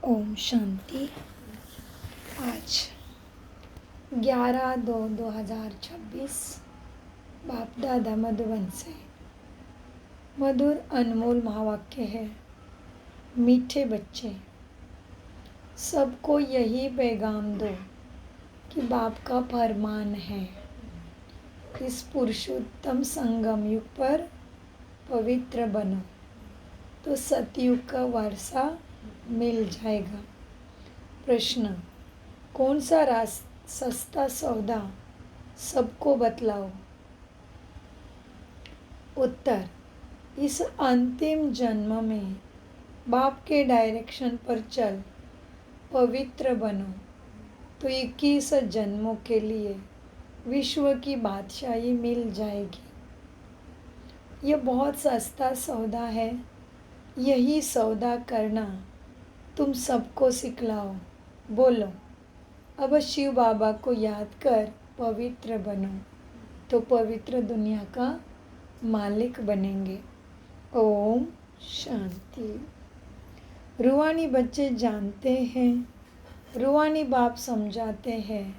ओम शांति। आज 11/2/2026 बाप दादा मधुबन से मधुर अनमोल महावाक्य है। मीठे बच्चे, सबको यही पैगाम दो कि बाप का फरमान है, इस पुरुषोत्तम संगम युग पर पवित्र बनो तो सतयुग का वारसा मिल जाएगा। प्रश्न, कौन सा सस्ता सौदा सबको बतलाओ। उत्तर, इस अंतिम जन्म में बाप के डायरेक्शन पर चल पवित्र बनो तो 21 जन्मों के लिए विश्व की बादशाही मिल जाएगी। यह बहुत सस्ता सौदा है। यही सौदा करना तुम सबको सिखलाओ। बोलो, अब शिव बाबा को याद कर पवित्र बनो तो पवित्र दुनिया का मालिक बनेंगे। ओम शांति। रूहानी बच्चे जानते हैं, रूहानी बाप समझाते हैं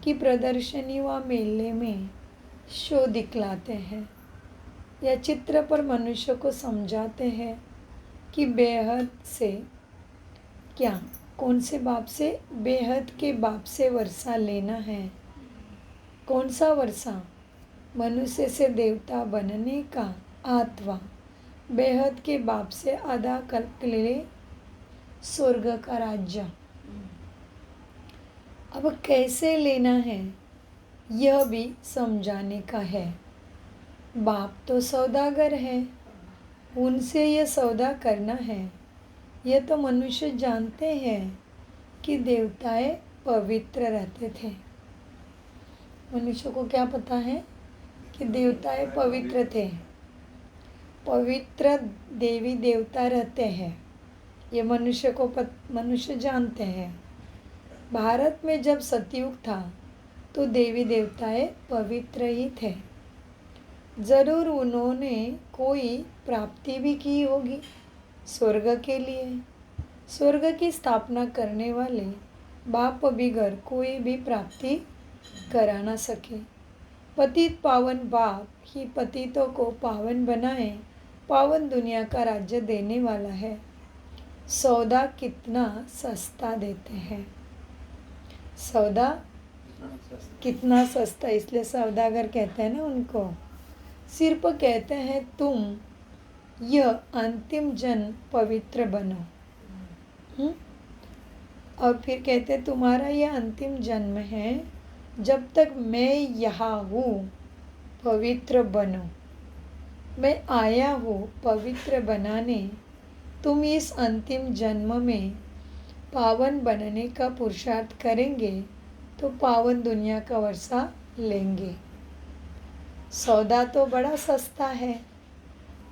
कि प्रदर्शनी व मेले में शो दिखलाते हैं या चित्र पर मनुष्य को समझाते हैं कि बेहद से क्या, कौन से बाप से? बेहद के बाप से वर्षा लेना है। कौन सा वर्षा? मनुष्य से देवता बनने का, अथवा बेहद के बाप से अदा कर ले स्वर्ग का राज्य। अब कैसे लेना है यह भी समझाने का है। बाप तो सौदागर है, उनसे यह सौदा करना है। यह तो मनुष्य जानते हैं कि देवताएं पवित्र रहते थे। मनुष्य को क्या पता है कि देवताएं पवित्र थे, पवित्र देवी देवता रहते हैं। ये मनुष्य जानते हैं। भारत में जब सतयुग था तो देवी देवताएं पवित्र ही थे। जरूर उन्होंने कोई प्राप्ति भी की होगी स्वर्ग के लिए। स्वर्ग की स्थापना करने वाले बाप बिगर कोई भी प्राप्ति करा ना सके। पतित पावन बाप ही पतितों को पावन बनाए, पावन दुनिया का राज्य देने वाला है। सौदा कितना सस्ता देते हैं। सौदा कितना सस्ता, इसलिए सौदागर कहते हैं ना उनको। सिर्फ कहते हैं तुम यह अंतिम जन्म पवित्र बनो। और फिर कहते तुम्हारा यह अंतिम जन्म है, जब तक मैं यहाँ हूँ पवित्र बनो। मैं आया हूँ पवित्र बनाने। तुम इस अंतिम जन्म में पावन बनने का पुरुषार्थ करेंगे तो पावन दुनिया का वर्षा लेंगे। सौदा तो बड़ा सस्ता है।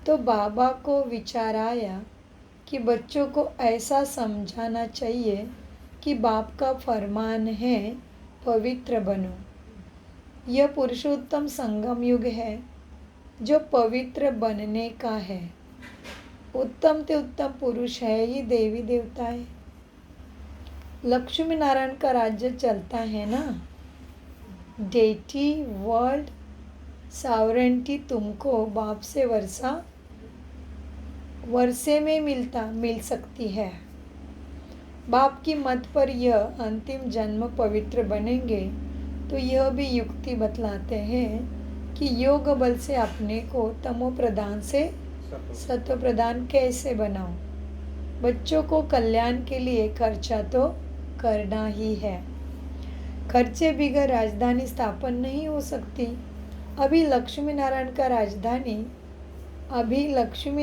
तो बाबा को विचार आया कि बच्चों को ऐसा समझाना चाहिए कि बाप का फरमान है पवित्र बनो। यह पुरुषोत्तम संगम युग है जो पवित्र बनने का है। उत्तम से उत्तम पुरुष है ये देवी देवताएं। लक्ष्मी नारायण का राज्य चलता है ना। डेटी वर्ल्ड सॉवरेंटी तुमको बाप से वर्षे में मिल सकती है। बाप की मत पर यह अंतिम जन्म पवित्र बनेंगे तो यह भी युक्ति बतलाते हैं कि योग बल से अपने को तमो प्रदान से सत्व प्रदान कैसे बनाओ। बच्चों को कल्याण के लिए खर्चा तो करना ही है। खर्चे बिगर राजधानी स्थापन नहीं हो सकती। अभी लक्ष्मी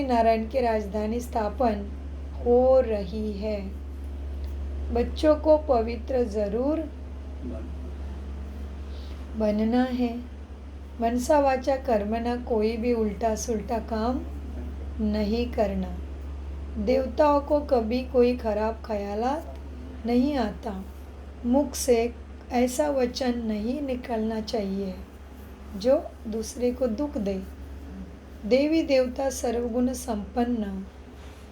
नारायण की राजधानी स्थापन हो रही है। बच्चों को पवित्र जरूर बनना है। मनसा वाचा कर्मना, कोई भी उल्टा सुल्टा काम नहीं करना। देवताओं को कभी कोई खराब ख्यालात नहीं आता। मुख से ऐसा वचन नहीं निकलना चाहिए जो दूसरे को दुख दे। देवी देवता सर्वगुण संपन्न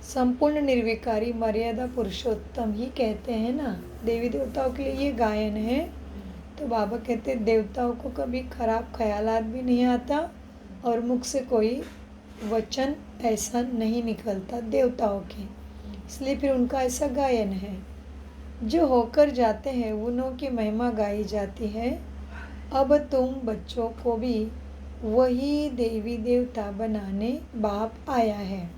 संपूर्ण निर्विकारी मर्यादा पुरुषोत्तम ही कहते हैं ना, देवी देवताओं के लिए ये गायन है। तो बाबा कहते हैं देवताओं को कभी खराब ख्यालात भी नहीं आता और मुख से कोई वचन ऐसा नहीं निकलता देवताओं के, इसलिए फिर उनका ऐसा गायन है। जो होकर जाते हैं उन्हों की महिमा गाई जाती है। अब तुम बच्चों को भी वही देवी देवता बनाने बाप आया है।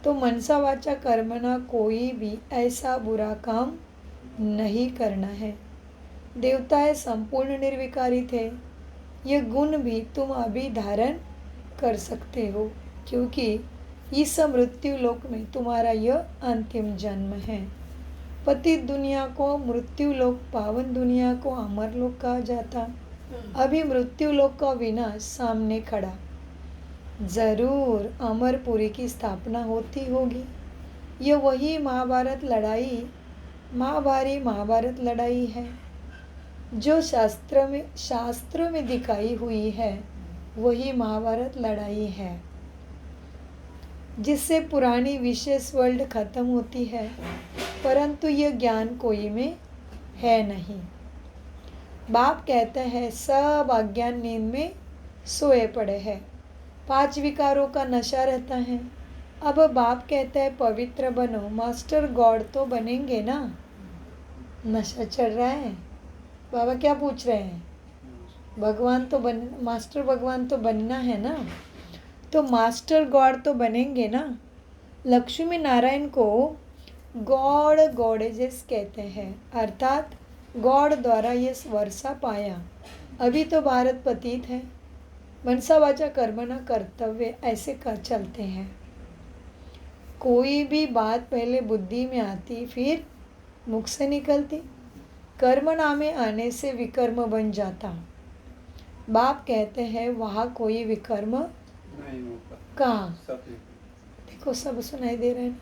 तो मनसा वाचा कर्मणा कोई भी ऐसा बुरा काम नहीं करना है। देवताएं संपूर्ण निर्विकारी थे, यह गुण भी तुम अभी धारण कर सकते हो, क्योंकि इस मृत्यु लोक में तुम्हारा यह अंतिम जन्म है। पतित दुनिया को मृत्यु लोक, पावन दुनिया को अमर लोक कहा जाता। अभी मृत्यु लोक का विनाश सामने खड़ा, जरूर अमरपुरी की स्थापना होती होगी। यह वही महाभारत लड़ाई है जो शास्त्र में दिखाई हुई है। वही महाभारत लड़ाई है जिससे पुरानी विशेष वर्ल्ड खत्म होती है, परंतु यह ज्ञान कोई में है नहीं। बाप कहते हैं सब अज्ञान नींद में सोए पड़े हैं, 5 विकारों का नशा रहता है। अब बाप कहते हैं पवित्र बनो, मास्टर गॉड तो बनेंगे ना। नशा चढ़ रहा है, बाबा क्या पूछ रहे हैं? मास्टर भगवान तो बनना है ना, तो मास्टर गॉड तो बनेंगे ना। लक्ष्मी नारायण को गॉड गॉडेजेस कहते हैं, अर्थात गॉड द्वारा ये वर्षा पाया। अभी तो भारत पतित है, मनसा वाचा कर्मणा कर्तव्य ऐसे कर चलते हैं। कोई भी बात पहले बुद्धि में आती फिर मुख से निकलती, कर्मणा में आने से विकर्म बन जाता। बाप कहते हैं वहाँ कोई विकर्म नहीं होगा। कहाँ? देखो सब सुनाई दे रहे हैं।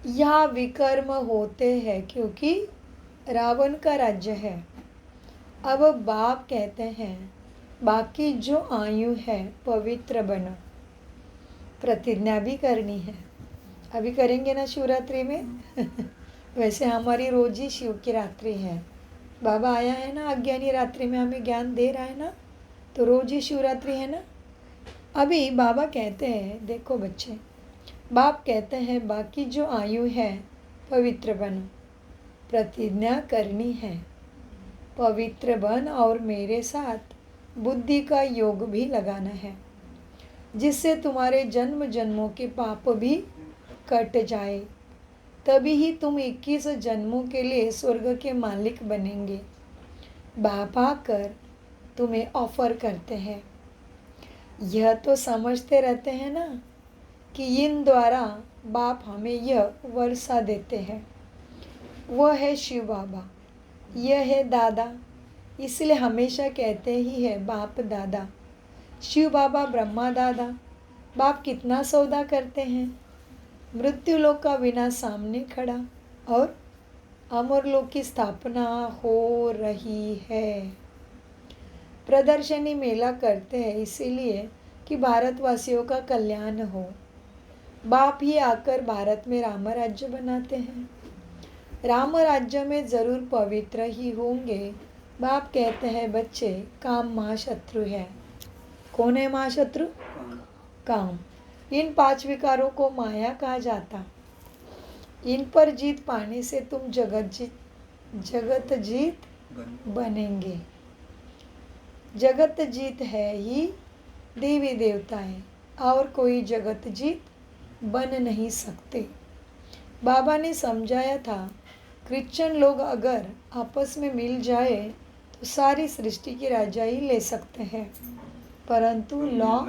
यहाँ विकर्म होते हैं क्योंकि रावण का राज्य है। अब बाप कहते हैं बाकी जो आयु है पवित्र बनो, प्रतिज्ञा भी करनी है। अभी करेंगे ना शिवरात्रि में वैसे हमारी रोज ही शिव की रात्रि है। बाबा आया है ना अज्ञानी रात्रि में, हमें ज्ञान दे रहा है ना, तो रोज ही शिवरात्रि है ना। अभी बाबा कहते हैं देखो बच्चे, बाप कहते हैं बाकी जो आयु है पवित्र बनो, प्रतिज्ञा करनी है, पवित्र बन और मेरे साथ बुद्धि का योग भी लगाना है, जिससे तुम्हारे जन्म जन्मों के पाप भी कट जाए। तभी ही तुम 21 जन्मों के लिए स्वर्ग के मालिक बनेंगे। बाप आकर तुम्हें ऑफर करते हैं। यह तो समझते रहते हैं ना कि इन द्वारा बाप हमें यह वर्षा देते हैं। वह है शिव बाबा, यह है दादा, इसलिए हमेशा कहते ही है बाप दादा। शिव बाबा ब्रह्मा दादा। बाप कितना सौदा करते हैं। मृत्यु लोक का विनाश सामने खड़ा और अमर लोक की स्थापना हो रही है। प्रदर्शनी मेला करते हैं इसीलिए कि भारतवासियों का कल्याण हो। बाप ही आकर भारत में राम राज्य बनाते हैं। राम राज्य में जरूर पवित्र ही होंगे। बाप कहते हैं बच्चे काम महाशत्रु है। कौन है महाशत्रु? काम। इन 5 विकारों को माया कहा जाता। इन पर जीत पाने से तुम जगत जीत बनेंगे। जगत जीत है ही देवी देवताएं, और कोई जगत जीत बन नहीं सकते। बाबा ने समझाया था क्रिश्चियन लोग अगर आपस में मिल जाए तो सारी सृष्टि की राजाई ले सकते हैं, परंतु लॉ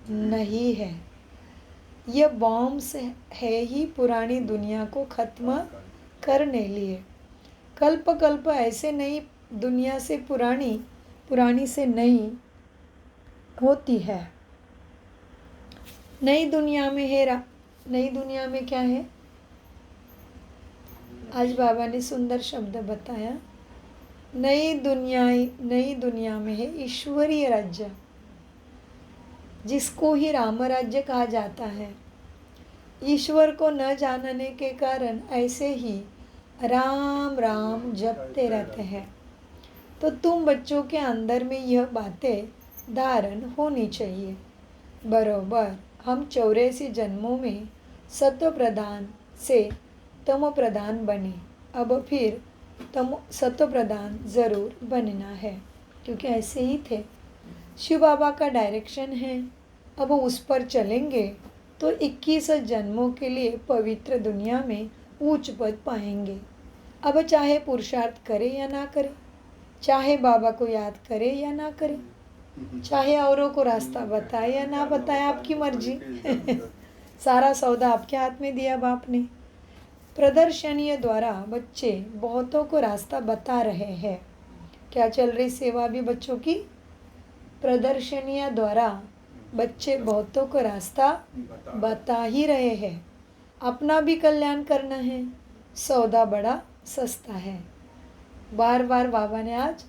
नहीं है। यह बॉम्ब्स है ही पुरानी दुनिया को खत्म करने लिए। कल्प कल्प ऐसे नई दुनिया से पुरानी से नई होती है। नई दुनिया में क्या है? आज बाबा ने सुंदर शब्द बताया। नई दुनिया में है ईश्वरीय राज्य। जिसको ही राम राज्य कहा जाता है। ईश्वर को न जानने के कारण ऐसे ही राम राम जपते रहते हैं। तो तुम बच्चों के अंदर में यह बातें धारण होनी चाहिए। बरोबर हम 84 जन्मों में सत्व प्रधान से तमो प्रधान बने, अब फिर सत्व प्रधान ज़रूर बनना है, क्योंकि ऐसे ही थे। शिव बाबा का डायरेक्शन है, अब उस पर चलेंगे तो 21 जन्मों के लिए पवित्र दुनिया में ऊंच पद पाएंगे। अब चाहे पुरुषार्थ करे या ना करे, चाहे बाबा को याद करे या ना करे, चाहे औरों को रास्ता बताए या ना बताए, आपकी मर्जी। सारा सौदा आपके हाथ में दिया बाप ने। प्रदर्शनीय द्वारा बच्चे बहुतों को रास्ता बता रहे हैं। क्या चल रही सेवा भी बच्चों की? प्रदर्शनिया द्वारा बच्चे बहुतों को रास्ता बता ही रहे हैं। अपना भी कल्याण करना है, सौदा बड़ा सस्ता है। बार बार बाबा ने आज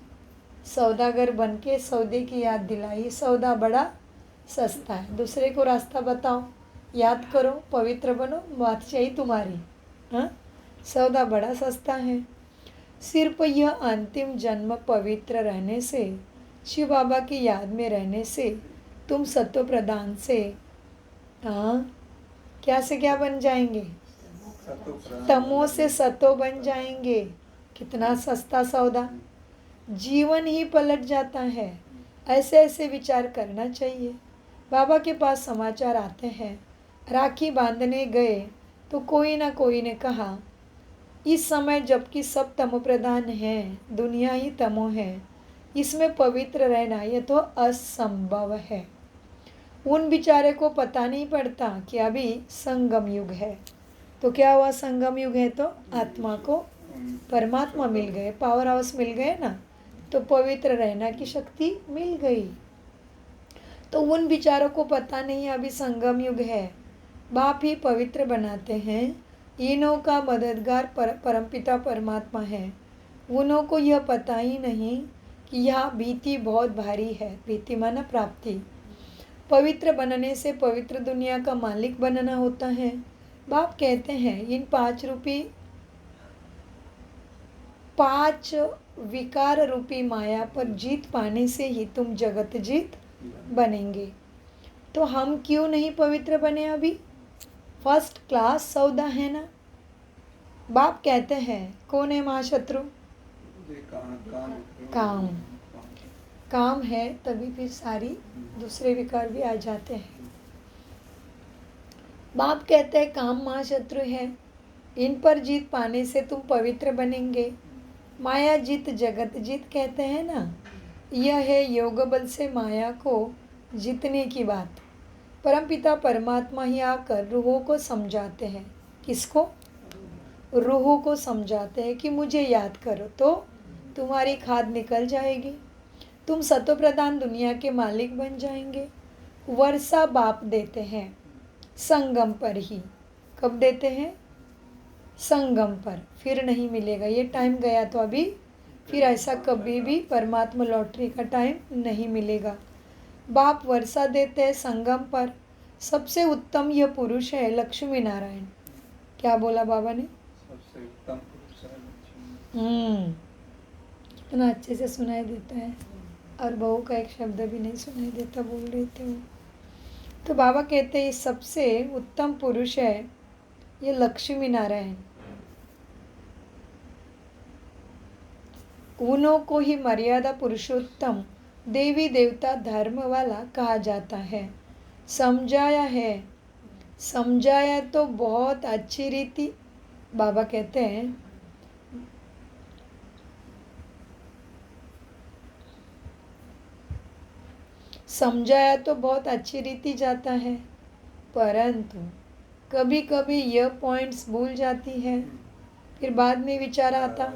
सौदागर बन के सौदे की याद दिलाई। सौदा बड़ा सस्ता है, दूसरे को रास्ता बताओ, याद करो, पवित्र बनो, बात चाहिए तुम्हारी। हाँ, सौदा बड़ा सस्ता है। सिर्फ यह अंतिम जन्म पवित्र रहने से, शिव बाबा की याद में रहने से तुम सत्व प्रदान से क्या से क्या बन जाएंगे? तमो से सतो बन जाएंगे। कितना सस्ता सौदा, जीवन ही पलट जाता है। ऐसे ऐसे विचार करना चाहिए। बाबा के पास समाचार आते हैं, राखी बांधने गए तो कोई ना कोई ने कहा, इस समय जबकि सब तमो प्रधान हैं, दुनिया ही तमो है, इसमें पवित्र रहना यह तो असंभव है। उन बेचारे को पता नहीं पड़ता कि अभी संगम युग है। तो क्या हुआ? संगम युग है तो आत्मा को परमात्मा मिल गए, पावर हाउस मिल गए ना, तो पवित्र रहना की शक्ति मिल गई। तो उन बेचारों को पता नहीं अभी संगम युग है। बाप ही पवित्र बनाते हैं। इन्हों का मददगार परमपिता परमात्मा है। उन्हों को यह पता ही नहीं कि यह भीति बहुत भारी है। भीति माना प्राप्ति। पवित्र बनने से पवित्र दुनिया का मालिक बनना होता है। बाप कहते हैं, इन 5 विकार रूपी माया पर जीत पाने से ही तुम जगत जीत बनेंगे। तो हम क्यों नहीं पवित्र बने? अभी फर्स्ट क्लास सौदा है ना। बाप कहते हैं, कौन है महाशत्रु? काम। काम है तभी फिर सारी दूसरे विकार भी आ जाते हैं। बाप कहते हैं काम महाशत्रु है, इन पर जीत पाने से तुम पवित्र बनेंगे। माया जीत जगत जीत कहते हैं ना, यह है योग बल से माया को जीतने की बात। परमपिता परमात्मा ही आकर रूहों को समझाते हैं। किसको? रूहों को समझाते हैं कि मुझे याद करो तो तुम्हारी खाद निकल जाएगी, तुम सत्व प्रधान दुनिया के मालिक बन जाएंगे। वर्षा बाप देते हैं संगम पर ही। कब देते हैं? संगम पर, फिर नहीं मिलेगा। ये टाइम गया तो अभी फिर ऐसा कभी भी परमात्मा लॉटरी का टाइम नहीं मिलेगा। बाप वर्षा देते हैं संगम पर। सबसे उत्तम यह पुरुष है लक्ष्मी नारायण। क्या बोला बाबा ने? सबसे उत्तम पुरुष है लक्ष्मी। कितना अच्छे से सुनाई देता है, और बहू का एक शब्द भी नहीं सुनाई देता, बोल रहे थे वो। तो बाबा कहते हैं सबसे उत्तम पुरुष है ये लक्ष्मी नारायण। उन्हों को ही मर्यादा पुरुषोत्तम देवी देवता धर्म वाला कहा जाता है। समझाया है, समझाया तो बहुत अच्छी रीति। बाबा कहते हैं समझाया तो बहुत अच्छी रीति जाता है, परंतु कभी कभी यह पॉइंट्स भूल जाती है। फिर बाद में विचार आता,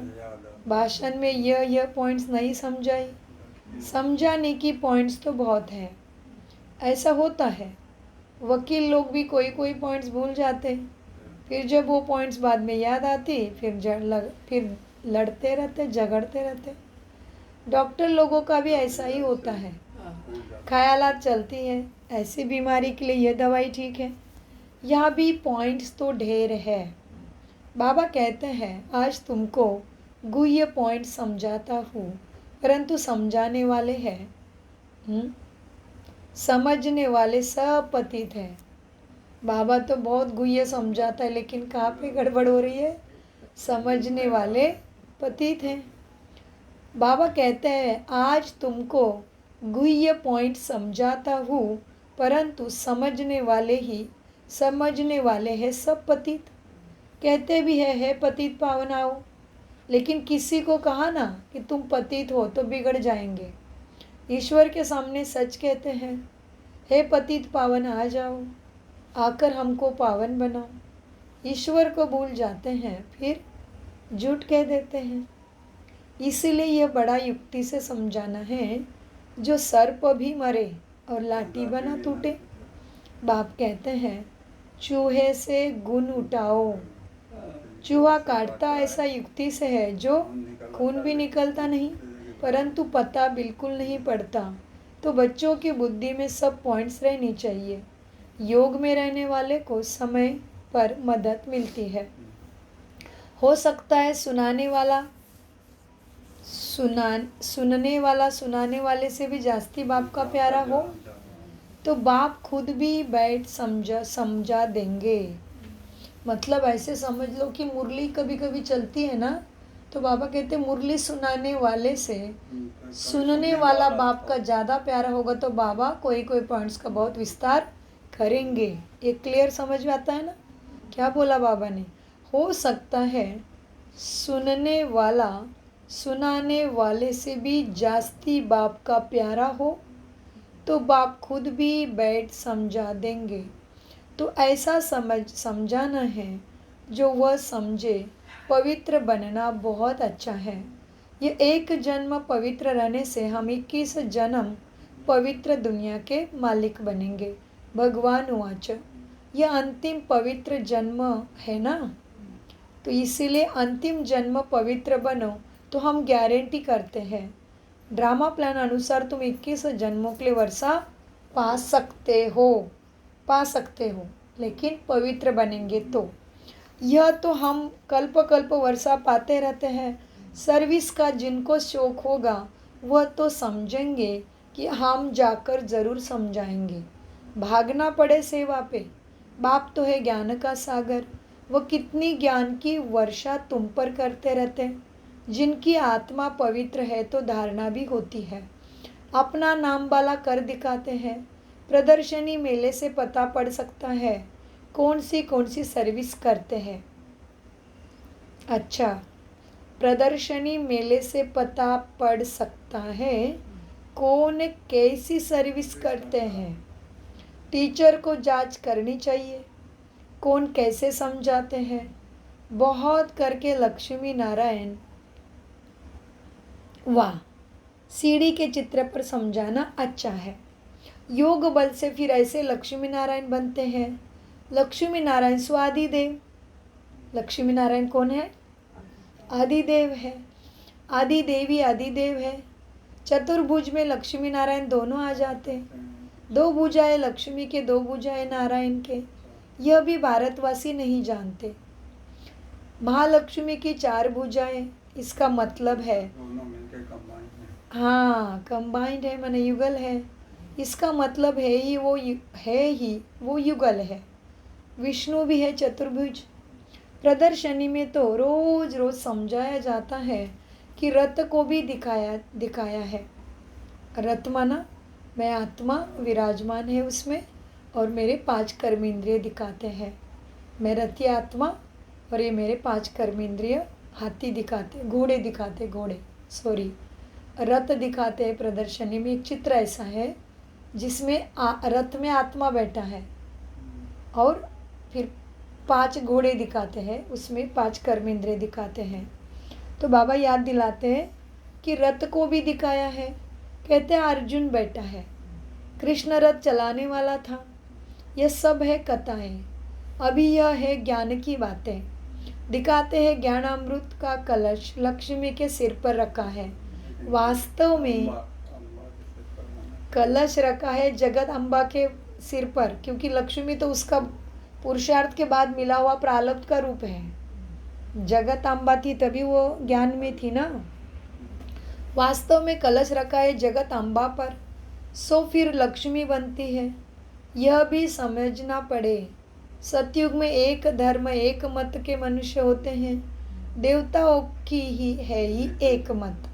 भाषण में यह पॉइंट्स नहीं समझाई। समझाने की पॉइंट्स तो बहुत है। ऐसा होता है, वकील लोग भी कोई कोई पॉइंट्स भूल जाते, फिर जब वो पॉइंट्स बाद में याद आती फिर लड़ते रहते, झगड़ते रहते। डॉक्टर लोगों का भी ऐसा ही होता है। ख्यालात चलती है, ऐसी बीमारी के लिए यह दवाई ठीक है। यहाँ भी पॉइंट्स तो ढेर है। बाबा कहते हैं आज तुमको गुह्य पॉइंट समझाता हूँ, परंतु समझाने वाले हैं, समझने वाले सब पतित हैं। बाबा तो बहुत गुह्य समझाता है, लेकिन कहाँ पे गड़बड़ हो रही है? समझने वाले पतित हैं। बाबा कहते हैं आज तुमको गुह्य पॉइंट समझाता हूँ, परंतु समझने वाले हैं सब पतित। कहते भी है पतित पावन आओ, लेकिन किसी को कहा ना कि तुम पतित हो तो बिगड़ जाएंगे। ईश्वर के सामने सच कहते हैं, हे पतित पावन आ जाओ, आकर हमको पावन बनाओ। ईश्वर को भूल जाते हैं, फिर झूठ कह देते हैं। इसीलिए यह बड़ा युक्ति से समझाना है, जो सर्प भी मरे और लाठी बना टूटे। बाप कहते हैं चूहे से गुण उठाओ। चूहा काटता ऐसा युक्ति से है जो खून भी निकलता नहीं, परंतु पता बिल्कुल नहीं पड़ता। तो बच्चों की बुद्धि में सब पॉइंट्स रहनी चाहिए। योग में रहने वाले को समय पर मदद मिलती है। हो सकता है सुनने वाला सुनाने वाले से भी जास्ती बाप का प्यारा हो, तो बाप खुद भी बैठ समझा देंगे। मतलब ऐसे समझ लो कि मुरली कभी कभी चलती है ना, तो बाबा कहते मुरली सुनाने वाले से सुनने वाला बाप का ज़्यादा प्यारा होगा, तो बाबा कोई पॉइंट्स का बहुत विस्तार करेंगे। ये क्लियर समझ में आता है ना? क्या बोला बाबा ने? हो सकता है सुनने वाला सुनाने वाले से भी जास्ती बाप का प्यारा हो, तो बाप खुद भी बैठ समझा देंगे। तो ऐसा समझाना है जो वह समझे। पवित्र बनना बहुत अच्छा है। ये एक जन्म पवित्र रहने से हम 21 जन्म पवित्र दुनिया के मालिक बनेंगे। भगवान वाच, यह अंतिम पवित्र जन्म है ना, तो इसीलिए अंतिम जन्म पवित्र बनो, तो हम गारंटी करते हैं ड्रामा प्लान अनुसार तुम 21 जन्मों के लिए वर्षा पा सकते हो, लेकिन पवित्र बनेंगे तो। यह तो हम कल्प वर्षा पाते रहते हैं। सर्विस का जिनको शौक होगा वह तो समझेंगे कि हम जाकर ज़रूर समझाएंगे। भागना पड़े सेवा पे। बाप तो है ज्ञान का सागर, वह कितनी ज्ञान की वर्षा तुम पर करते रहते हैं। जिनकी आत्मा पवित्र है तो धारणा भी होती है। अपना नाम वाला कर दिखाते हैं। प्रदर्शनी मेले से पता पड़ सकता है कौन सी सर्विस करते हैं। अच्छा, प्रदर्शनी मेले से पता पड़ सकता है कौन कैसी सर्विस करते हैं। टीचर को जांच करनी चाहिए कौन कैसे समझाते हैं। बहुत करके लक्ष्मी नारायण, वाह, सीढ़ी के चित्र पर समझाना अच्छा है। योग बल से फिर ऐसे लक्ष्मी नारायण बनते हैं। लक्ष्मी नारायण स्वादिदेव। लक्ष्मी नारायण कौन है? आदिदेव है। आदिदेवी आदिदेव है। चतुर्भुज में लक्ष्मी नारायण दोनों आ जाते। 2 भुजाएं लक्ष्मी के, 2 भुजाएं नारायण के। यह भी भारतवासी नहीं जानते। महालक्ष्मी की 4 भुजाएं, इसका मतलब है हाँ कंबाइंड है, माने युगल है। इसका मतलब है ही वो युगल है। विष्णु भी है चतुर्भुज। प्रदर्शनी में तो रोज रोज समझाया जाता है कि रथ को भी दिखाया है। रथ माना मैं आत्मा विराजमान है उसमें, और मेरे 5 कर्मेंद्रिय दिखाते हैं। मैं रथी आत्मा और ये मेरे 5 कर्मेंद्रिय हाथी दिखाते, घोड़े दिखाते, रथ दिखाते हैं। प्रदर्शनी में एक चित्र ऐसा है जिसमें रथ में आत्मा बैठा है और फिर 5 घोड़े दिखाते हैं, उसमें 5 कर्मेंद्रिय दिखाते हैं। तो बाबा याद दिलाते हैं कि रथ को भी दिखाया है। कहते हैं अर्जुन बैठा है, कृष्ण रथ चलाने वाला था। यह सब है कथाएं। अभी यह है ज्ञान की बातें। दिखाते हैं ज्ञानामृत का कलश लक्ष्मी के सिर पर रखा है। वास्तव में कलश रखा है जगत अम्बा के सिर पर, क्योंकि लक्ष्मी तो उसका पुरुषार्थ के बाद मिला हुआ प्रारब्ध का रूप है। जगत अम्बा थी तभी वो ज्ञान में थी ना। वास्तव में कलश रखा है जगत अम्बा पर, सो फिर लक्ष्मी बनती है। यह भी समझना पड़े। सतयुग में एक धर्म एक मत के मनुष्य होते हैं। देवताओं की ही एक मत।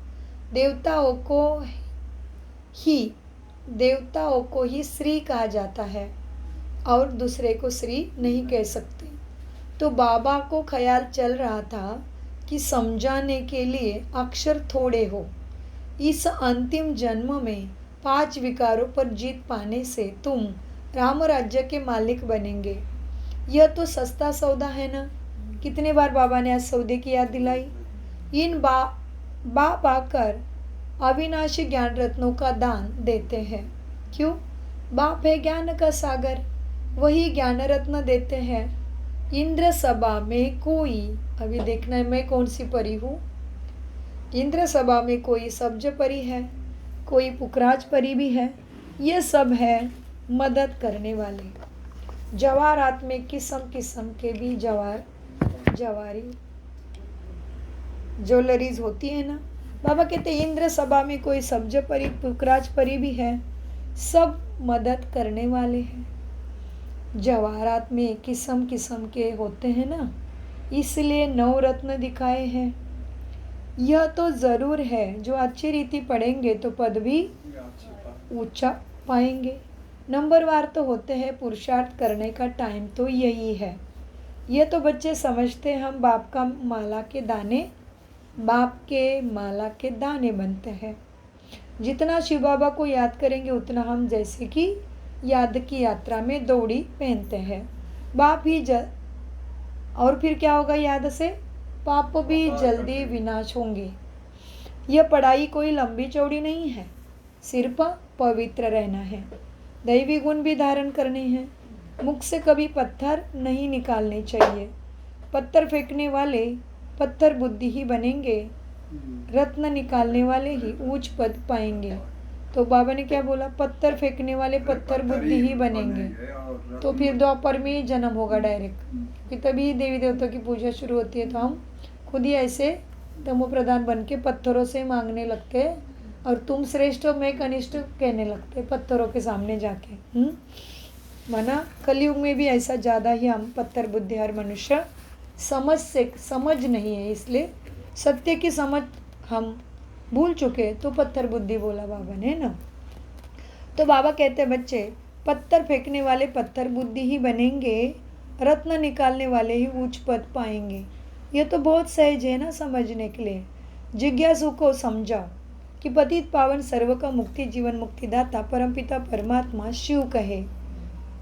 देवताओं को ही श्री कहा जाता है और दूसरे को श्री नहीं कह सकते। तो बाबा को ख्याल चल रहा था कि समझाने के लिए अक्षर थोड़े हो। इस अंतिम जन्म में 5 विकारों पर जीत पाने से तुम राम राज्य के मालिक बनेंगे। यह तो सस्ता सौदा है ना। कितने बार बाबा ने आज सौदे की याद दिलाई। इन बाप आकर अविनाशी ज्ञान रत्नों का दान देते हैं। क्यों? बाप है ज्ञान का सागर, वही ज्ञान रत्न देते हैं। इंद्र सभा में कोई, अभी देखना है मैं कौन सी परी हूँ। इंद्र सभा में कोई सब्ज परी है, कोई पुखराज परी भी है। ये सब है मदद करने वाले। जवाहरात में किस्म किस्म के भी जवारी ज्वेलरीज होती है ना। बाबा कहते इंद्र सभा में कोई सब्ज परी पुखराज परी भी है, सब मदद करने वाले हैं। जवाहरात में किस्म किस्म के होते हैं ना, इसलिए 9 रत्न दिखाए हैं। यह तो जरूर है जो अच्छी रीति पढ़ेंगे तो पद भी ऊंचा पाएंगे। नंबरवार तो होते हैं, पुरुषार्थ करने का टाइम तो यही है। ये तो बच्चे समझते हम बाप के माला के दाने बनते हैं। जितना शिव बाबा को याद करेंगे उतना हम जैसे कि याद की यात्रा में दौड़ी पहनते हैं। बाप ही और फिर क्या होगा? याद से पाप भी जल्दी विनाश होंगे। यह पढ़ाई कोई लंबी चौड़ी नहीं है, सिर्फ पवित्र रहना है। दैवी गुण भी धारण करने हैं। मुख से कभी पत्थर नहीं निकालने चाहिए। पत्थर फेंकने वाले पत्थर बुद्धि ही बनेंगे, रत्न निकालने वाले ही ऊंच पद पाएंगे। तो बाबा ने क्या बोला? पत्थर फेंकने वाले पत्थर बुद्धि ही बनेंगे। तो फिर द्वापर में ही जन्म होगा डायरेक्ट, कि तभी देवी देवताओं की पूजा शुरू होती है। तो हम खुद ही ऐसे तमो प्रधान बन के पत्थरों से मांगने लगते हैं, और तुम श्रेष्ठ हो मैं कनिष्ठ कहने लगते पत्थरों के सामने जाके। माना कलयुग में भी ऐसा ज़्यादा ही हम पत्थर बुद्धि हर मनुष्य समझ नहीं है, इसलिए सत्य की समझ हम भूल चुके, तो पत्थर बुद्धि बोला बाबा ने ना। तो बाबा कहते हैं बच्चे, पत्थर फेंकने वाले पत्थर बुद्धि ही बनेंगे, रत्न निकालने वाले ही उच्च पद पाएंगे। ये तो बहुत सहज है ना समझने के लिए। जिज्ञासु को समझाओ कि पतित पावन सर्व का मुक्ति जीवन मुक्तिदाता परमपिता परमात्मा शिव कहे।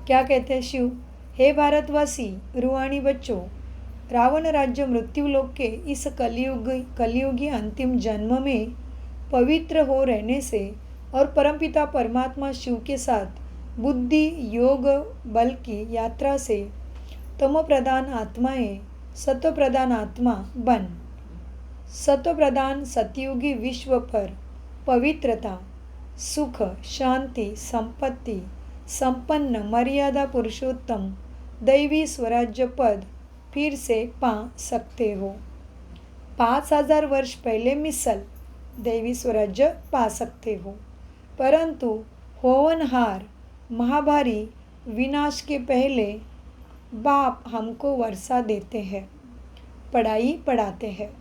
क्या कहते हैं शिव? हे भारतवासी रूहानी बच्चों, रावण राज्य मृत्यु लोक के इस कलयुगी अंतिम जन्म में पवित्र हो रहने से और परमपिता परमात्मा शिव के साथ बुद्धि योग बल की यात्रा से तमो प्रधान आत्माएं सत्व प्रधान आत्मा बन सत्व प्रधान सतयुगी विश्व पर पवित्रता सुख शांति संपत्ति संपन्न मर्यादा पुरुषोत्तम दैवी स्वराज्य पद फिर से पा सकते हो। 5000 वर्ष पहले मिसल दैवी स्वराज्य पा सकते हो, परंतु होवनहार महाभारी विनाश के पहले बाप हमको वर्षा देते हैं, पढ़ाई पढ़ाते हैं।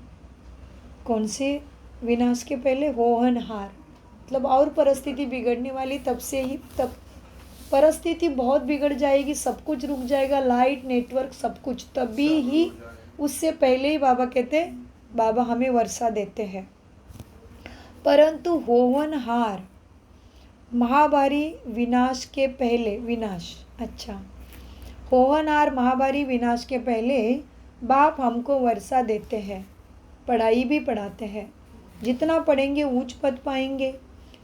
कौन से विनाश के पहले? होवनहार मतलब और परिस्थिति बिगड़ने वाली, तब परिस्थिति बहुत बिगड़ जाएगी, सब कुछ रुक जाएगा, लाइट नेटवर्क सब कुछ, तभी ही उससे पहले ही बाबा कहते बाबा हमें वर्षा देते हैं। परंतु होवनहार महाभारी विनाश के पहले होवनहार महाभारी विनाश के पहले बाप हमको वर्षा देते हैं, पढ़ाई भी पढ़ाते हैं। जितना पढ़ेंगे ऊंच पद पाएंगे।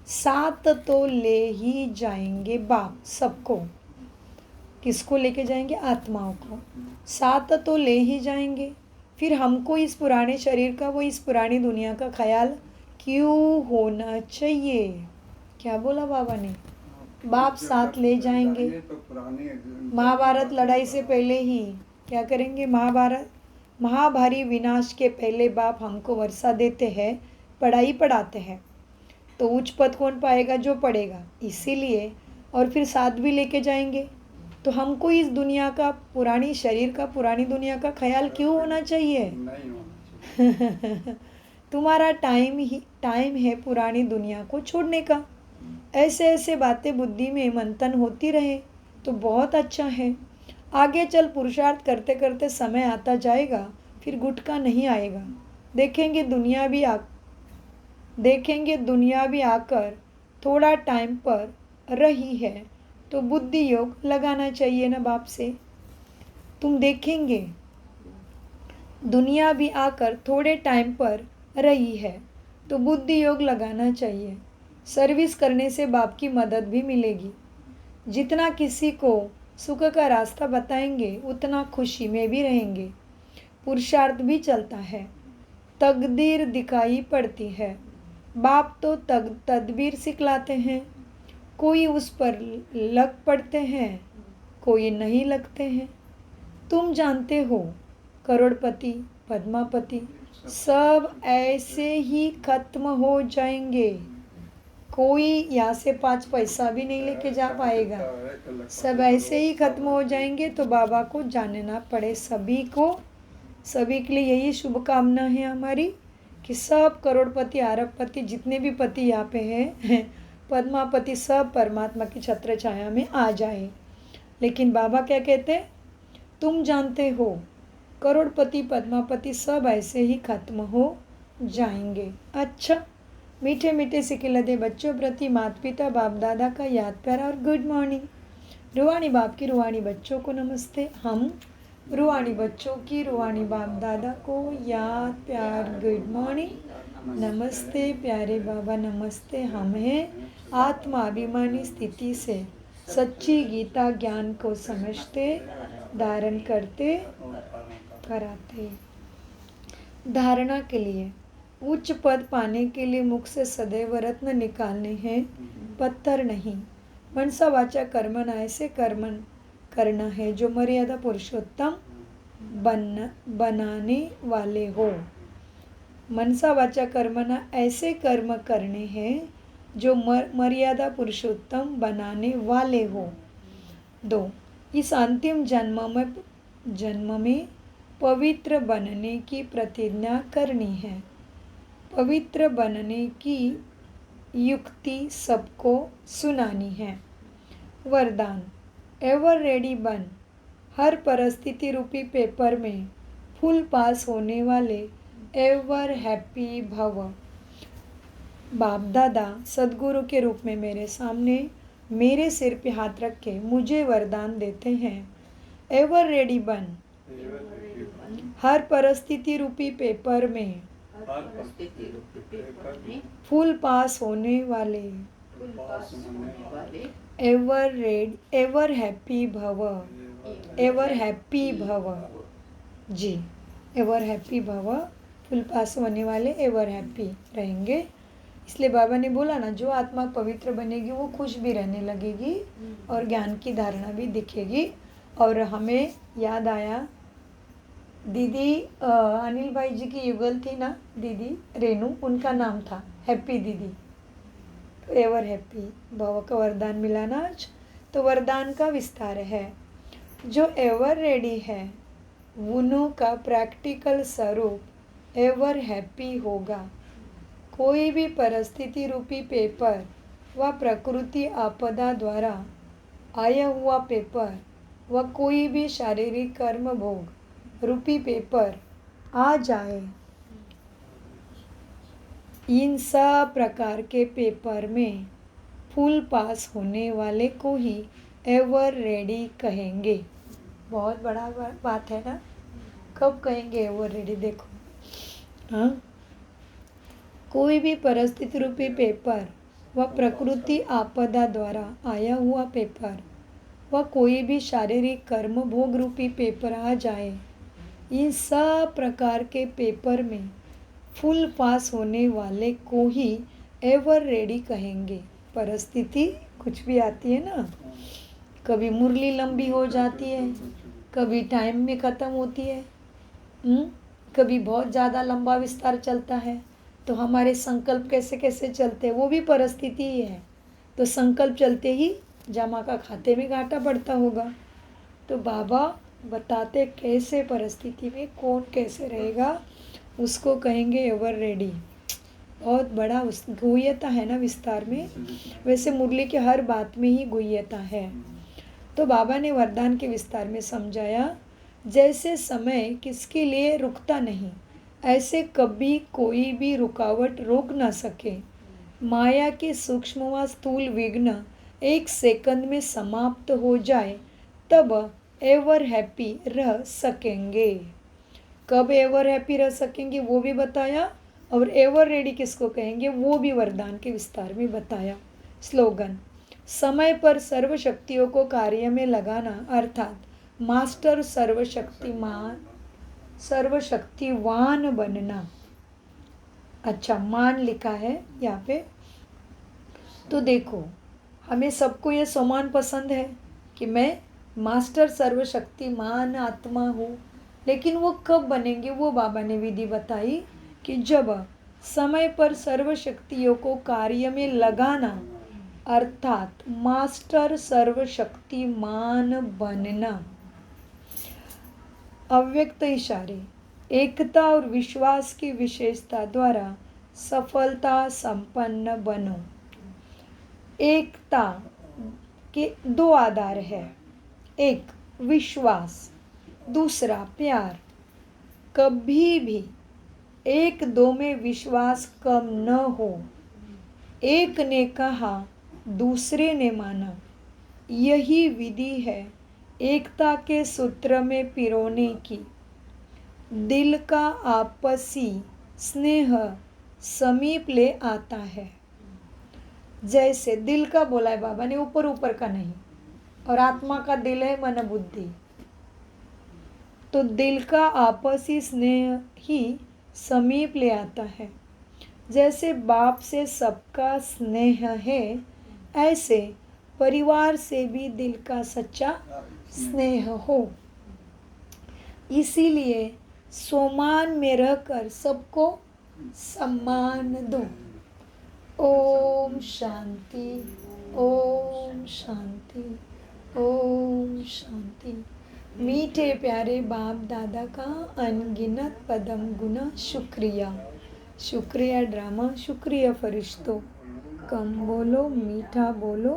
7 तो ले ही जाएंगे बाप सबको। किसको लेके जाएंगे? आत्माओं को। 7 तो ले ही जाएंगे। फिर हमको इस पुराने शरीर का, वो इस पुरानी दुनिया का ख्याल क्यों होना चाहिए? क्या बोला बाबा ने? आप बाप जो साथ ले जाएंगे। तो पुरानी महाभारत लड़ाई से पहले ही क्या करेंगे? महाभारी विनाश के पहले बाप हमको वर्षा देते हैं, पढ़ाई पढ़ाते हैं। तो उच्च पद कौन पाएगा? जो पढ़ेगा। इसीलिए और फिर साथ भी लेके जाएंगे। तो हमको इस दुनिया का, पुरानी शरीर का, पुरानी दुनिया का ख्याल क्यों होना चाहिए? नहीं होना चाहिए। तुम्हारा टाइम है पुरानी दुनिया को छोड़ने का। ऐसे ऐसे बातें बुद्धि में मंथन होती रहे तो बहुत अच्छा है। आगे चल पुरुषार्थ करते करते समय आता जाएगा, फिर गुटका नहीं आएगा। देखेंगे दुनिया भी आकर थोड़ा टाइम पर रही है तो बुद्धि योग लगाना चाहिए ना बाप से। तुम देखेंगे दुनिया भी आकर थोड़े टाइम पर रही है तो बुद्धि योग लगाना चाहिए। सर्विस करने से बाप की मदद भी मिलेगी। जितना किसी को सुख का रास्ता बताएंगे उतना खुशी में भी रहेंगे। पुरुषार्थ भी चलता है, तकदीर दिखाई पड़ती है। बाप तो तदबीर सिखलाते हैं। कोई उस पर लग पड़ते हैं, कोई नहीं लगते हैं। तुम जानते हो करोड़पति, पद्मापति सब ऐसे ही खत्म हो जाएंगे। कोई यहाँ से 5 पैसा भी नहीं लेके जा पाएगा। सब ऐसे ही खत्म हो जाएंगे। तो बाबा को जानना पड़े सभी को। सभी के लिए यही शुभकामना है हमारी कि सब करोड़पति, अरबपति, जितने भी पति यहाँ पे हैं, पद्मापति, सब परमात्मा की छत्र छाया में आ जाए। लेकिन बाबा क्या कहते हैं? तुम जानते हो करोड़पति, पद्मापति सब ऐसे ही खत्म हो जाएंगे। अच्छा, मीठे मीठे सिखिलते बच्चों प्रति माता पिता बाप दादा का याद प्यार और गुड मॉर्निंग। रुहानी बाप की रुहानी बच्चों को नमस्ते। हम रुहानी बच्चों की रुहानी बाप दादा को याद प्यार गुड मॉर्निंग नमस्ते। प्यारे बाबा नमस्ते। हमें आत्माभिमानी स्थिति से सच्ची गीता ज्ञान को समझते, धारण करते, कराते। धारणा के लिए उच्च पद पाने के लिए मुख से सदैव रत्न निकालने हैं, पत्थर नहीं। मनसा वाचा कर्मणा ऐसे कर्म करना है जो मर्यादा पुरुषोत्तम बनाने वाले हो। मनसा वाचा कर्मणा ऐसे कर्म करने हैं जो मर्यादा पुरुषोत्तम बनाने वाले हो। 2. इस अंतिम जन्म में पवित्र बनने की प्रतिज्ञा करनी है। पवित्र बनने की युक्ति सबको सुनानी है। वरदान, एवर रेडी बन। हर परिस्थिति रूपी पेपर में फुल पास होने वाले एवर हैप्पी भव। बाप दादा सद्गुरु के रूप में मेरे सामने मेरे सिर पे हाथ रख के मुझे वरदान देते हैं। एवर रेडी बन। हर परिस्थिति रूपी पेपर में फुल पास होने वाले एवर हैप्पी भव। एवर हैप्पी भव जी। एवर हैप्पी भव, फुल पास होने वाले एवर हैप्पी रहेंगे। इसलिए बाबा ने बोला ना, जो आत्मा पवित्र बनेगी वो खुश भी रहने लगेगी और ज्ञान की धारणा भी दिखेगी। और हमें याद आया दीदी अनिल भाई जी की युगल थी ना, दीदी रेनू, उनका नाम था हैप्पी दीदी। तो एवर हैप्पी भव का वरदान मिला ना आज। तो वरदान का विस्तार है। जो एवर रेडी है उन्हों का प्रैक्टिकल स्वरूप एवर हैप्पी होगा। कोई भी परिस्थिति रूपी पेपर व प्रकृति आपदा द्वारा आया हुआ पेपर व कोई भी शारीरिक कर्म भोग रूपी पेपर आ जाए, इन सब प्रकार के पेपर में फुल पास होने वाले को ही एवर रेडी कहेंगे। बहुत बड़ा बात है ना। कब कहेंगे एवर रेडी? देखो, हाँ, कोई भी परिस्थिति रूपी पेपर व प्रकृति आपदा द्वारा आया हुआ पेपर व कोई भी शारीरिक कर्म भोग रूपी पेपर आ जाए, इन सब प्रकार के पेपर में फुल पास होने वाले को ही एवर रेडी कहेंगे। परिस्थिति कुछ भी आती है ना, कभी मुरली लंबी हो जाती है, कभी टाइम में ख़त्म होती है, कभी बहुत ज़्यादा लंबा विस्तार चलता है। तो हमारे संकल्प कैसे कैसे चलते हैं वो भी परिस्थिति ही है। तो संकल्प चलते ही जमा का खाते में घाटा पड़ता होगा। तो बाबा बताते कैसे परिस्थिति में कौन कैसे रहेगा, उसको कहेंगे एवर रेडी। बहुत बड़ा उस गुह्यता है ना विस्तार में। वैसे मुरली के हर बात में ही गुह्यता है। तो बाबा ने वरदान के विस्तार में समझाया, जैसे समय किसके लिए रुकता नहीं, ऐसे कभी कोई भी रुकावट रोक ना सके। माया के सूक्ष्म व स्थूल विघ्न एक सेकंड में समाप्त हो जाए तब एवर हैप्पी रह सकेंगे। कब एवर हैप्पी रह सकेंगे वो भी बताया, और एवर रेडी किसको कहेंगे वो भी वरदान के विस्तार में बताया। स्लोगन, समय पर सर्व शक्तियों को कार्य में लगाना अर्थात मास्टर सर्वशक्तिवान बनना। अच्छा, मान लिखा है यहाँ पे। तो देखो, हमें सबको ये समान पसंद है कि मैं मास्टर सर्वशक्तिमान आत्मा हूँ, लेकिन वो कब बनेंगे वो बाबा ने विधि बताई कि जब समय पर सर्व शक्तियों को कार्य में लगाना अर्थात मास्टर सर्वशक्तिमान बनना। अव्यक्त इशारे, एकता और विश्वास की विशेषता द्वारा सफलता संपन्न बनो। एकता के दो आधार है, एक विश्वास, दूसरा प्यार। कभी भी एक दो में विश्वास कम न हो। एक ने कहा दूसरे ने माना, यही विधि है एकता के सूत्र में पिरोने की। दिल का आपसी स्नेह समीप ले आता है। जैसे दिल का बोला है बाबा ने, ऊपर ऊपर का नहीं, और आत्मा का दिल है मन बुद्धि। तो दिल का आपसी स्नेह ही समीप ले आता है। जैसे बाप से सबका स्नेह है, ऐसे परिवार से भी दिल का सच्चा स्नेह हो। इसीलिए सोमान में रहकर सबको सम्मान दो। ओम शांति, ओम शांति, ओम शांति। मीठे प्यारे बाप दादा का अनगिनत पदम गुना शुक्रिया। शुक्रिया ड्रामा, शुक्रिया फरिश्तों। कम बोलो, मीठा बोलो,